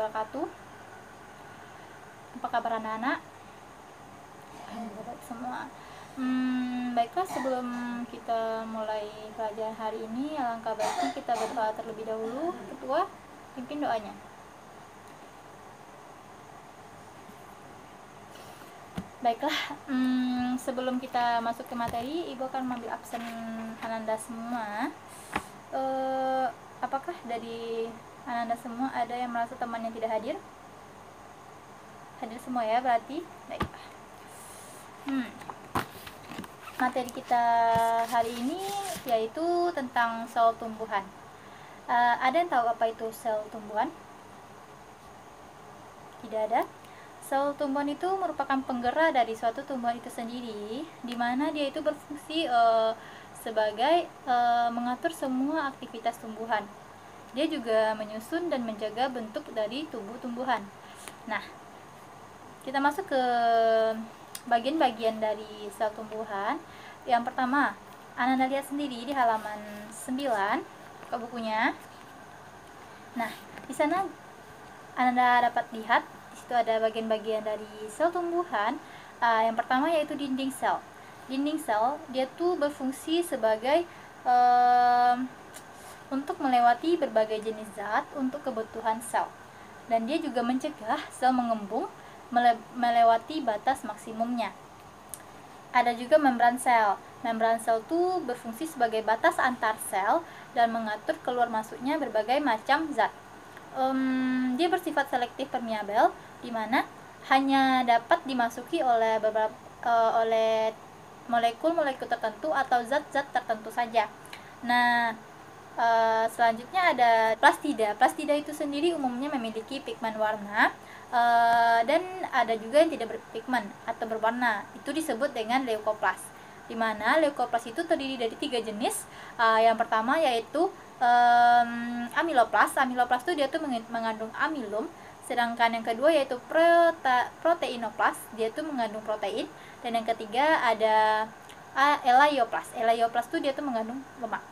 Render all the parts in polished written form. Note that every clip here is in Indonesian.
wabarakatuh. Apa kabar anak-anak? Baik semua. Baiklah, sebelum kita mulai pelajaran hari ini, alangkah baiknya kita berdoa terlebih dahulu. Ketua, pimpin doanya. Baiklah, sebelum kita masuk ke materi, Ibu akan mengambil absen Ananda semua. Apakah dari Ananda semua ada yang merasa temannya tidak hadir? Hadir semua ya berarti. Baiklah. Materi kita hari ini yaitu tentang sel tumbuhan. Ada yang tahu apa itu sel tumbuhan? Tidak ada. Sel tumbuhan itu merupakan penggerak dari suatu tumbuhan itu sendiri, di mana dia itu berfungsi sebagai mengatur semua aktivitas tumbuhan. Dia juga menyusun dan menjaga bentuk dari tubuh tumbuhan. Nah, kita masuk ke bagian-bagian dari sel tumbuhan. Yang pertama, Anda lihat sendiri di halaman 9 ke bukunya. Nah, di sana Anda dapat lihat di situ ada bagian-bagian dari sel tumbuhan. Yang pertama yaitu dinding sel. Dinding sel dia tuh berfungsi sebagai untuk melewati berbagai jenis zat untuk kebutuhan sel. Dan dia juga mencegah sel mengembung melewati batas maksimumnya. Ada juga membran sel. Membran sel itu berfungsi sebagai batas antar sel dan mengatur keluar masuknya berbagai macam zat. Dia bersifat selektif permeabel, di mana hanya dapat dimasuki oleh oleh molekul-molekul tertentu atau zat-zat tertentu saja. Nah, selanjutnya ada plastida. Plastida itu sendiri umumnya memiliki pigmen warna, dan ada juga yang tidak berpigmen atau berwarna. Itu disebut dengan leukoplas. Di mana leukoplas itu terdiri dari 3 jenis. Yang pertama yaitu amiloplas. Amiloplas itu dia tuh mengandung amilum. Sedangkan yang kedua yaitu proteinoplas. Dia tuh mengandung protein. Dan yang ketiga ada elaioplas. Elaioplas itu dia tuh mengandung lemak.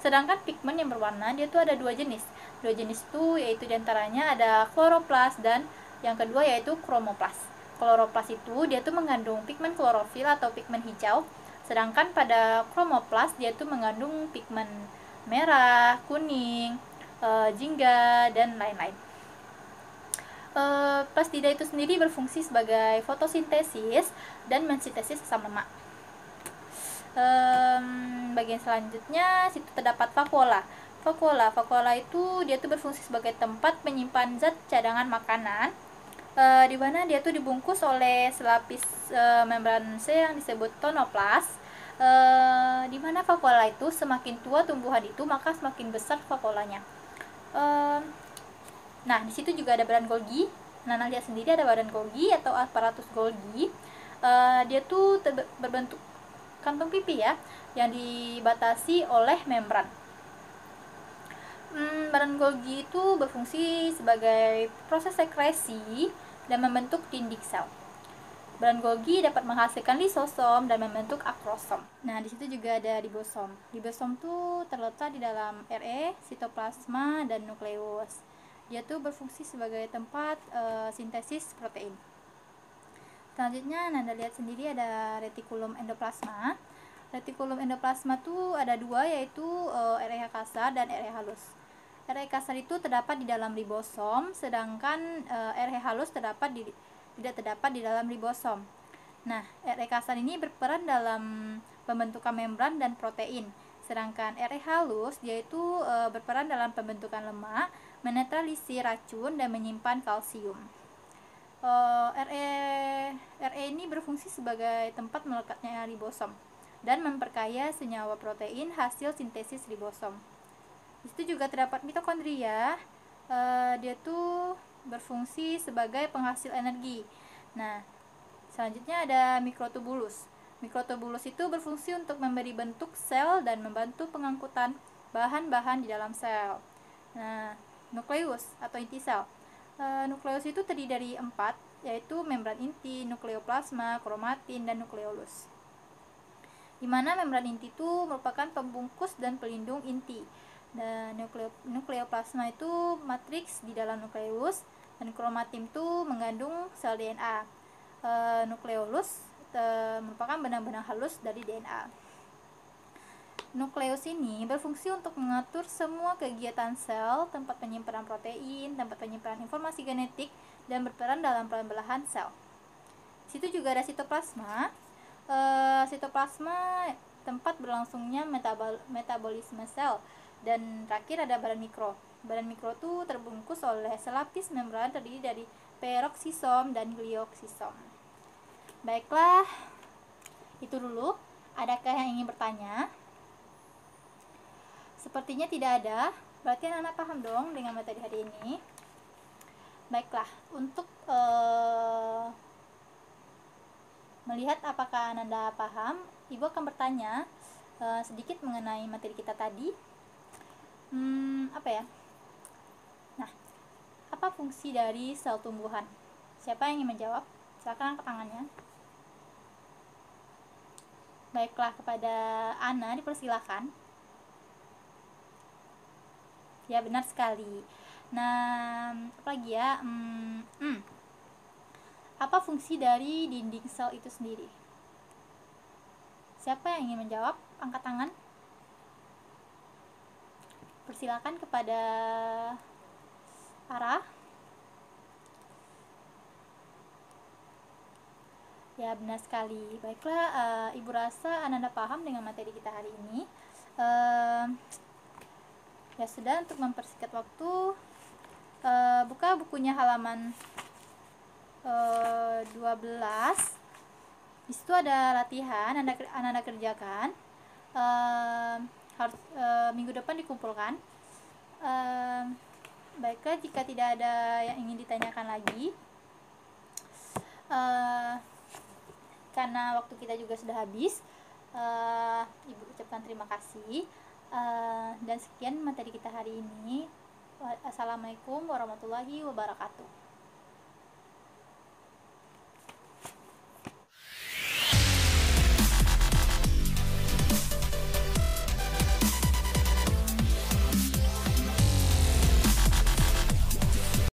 Sedangkan pigmen yang berwarna dia tuh ada 2 jenis. 2 jenis itu yaitu diantaranya ada kloroplas dan yang kedua yaitu kromoplas. Kloroplas itu dia tuh mengandung pigmen klorofil atau pigmen hijau. Sedangkan pada kromoplas dia tuh mengandung pigmen merah, kuning, jingga dan lain-lain. Plastida itu sendiri berfungsi sebagai fotosintesis dan mensintesis asam lemak. Bagian selanjutnya situ terdapat vakuola. Vakuola itu dia tuh berfungsi sebagai tempat menyimpan zat cadangan makanan, di mana dia tuh dibungkus oleh selapis membran sel yang disebut tonoplas. Di mana vakuola itu semakin tua tumbuhan itu maka semakin besar vakuolanya. Nah, di situ juga ada badan Golgi. Nana lihat sendiri ada badan Golgi atau aparatus Golgi. Dia tuh berbentuk kantung pipi ya, yang dibatasi oleh membran. Badan Golgi itu berfungsi sebagai proses sekresi dan membentuk dinding sel. Badan Golgi dapat menghasilkan lisosom dan membentuk akrosom. Nah, di situ juga ada ribosom. Ribosom itu terletak di dalam RE, sitoplasma, dan nukleus. Dia tuh berfungsi sebagai tempat sintesis protein. Selanjutnya Anda lihat sendiri ada retikulum endoplasma. Retikulum endoplasma itu ada 2 yaitu REH kasar dan REH halus. REH kasar itu terdapat di dalam ribosom, sedangkan REH halus tidak terdapat di dalam ribosom. Nah, REH kasar ini berperan dalam pembentukan membran dan protein, sedangkan REH halus dia itu berperan dalam pembentukan lemak, menetralisir racun dan menyimpan kalsium. RE ini berfungsi sebagai tempat melekatnya ribosom dan memperkaya senyawa protein hasil sintesis ribosom. Di situ juga terdapat mitokondria. Dia tuh berfungsi sebagai penghasil energi. Nah, selanjutnya ada mikrotubulus. Mikrotubulus itu berfungsi untuk memberi bentuk sel dan membantu pengangkutan bahan-bahan di dalam sel. Nah, nukleus atau inti sel. Nukleus itu terdiri dari 4, yaitu membran inti, nukleoplasma, kromatin, dan nukleolus. Di mana membran inti itu merupakan pembungkus dan pelindung inti. Dan nukleoplasma itu matriks di dalam nukleus, dan kromatin itu mengandung sel DNA. Nukleolus merupakan benang-benang halus dari DNA. Nukleus ini berfungsi untuk mengatur semua kegiatan sel, tempat penyimpanan protein, tempat penyimpanan informasi genetik, dan berperan dalam pembelahan sel. Situ juga ada sitoplasma. Sitoplasma tempat berlangsungnya metabolisme sel. Dan terakhir ada badan mikro. Badan mikro itu terbungkus oleh selapis membran terdiri dari peroksisom dan glioksisom. Baiklah, itu dulu. Adakah yang ingin bertanya? Sepertinya tidak ada. Berarti anak-anak paham dong dengan materi hari ini. Baiklah, untuk melihat apakah Anda paham, Ibu akan bertanya sedikit mengenai materi kita tadi. Apa ya? Nah, apa fungsi dari sel tumbuhan? Siapa yang ingin menjawab? Silakan angkat tangannya. Baiklah, kepada Ana dipersilakan. Ya, benar sekali. Nah, apa lagi ya? Apa fungsi dari dinding sel itu sendiri? Siapa yang ingin menjawab? Angkat tangan. Persilakan kepada Ara. Ya, benar sekali. Baiklah, Ibu rasa Anda paham dengan materi kita hari ini. Ya sudah, untuk mempersingkat waktu, buka bukunya halaman 12. Di situ ada latihan Anda kerjakan. Harus minggu depan dikumpulkan. Baiklah, jika tidak ada yang ingin ditanyakan lagi, karena waktu kita juga sudah habis, Ibu ucapkan terima kasih. Dan sekian materi kita hari ini. Assalamualaikum warahmatullahi wabarakatuh.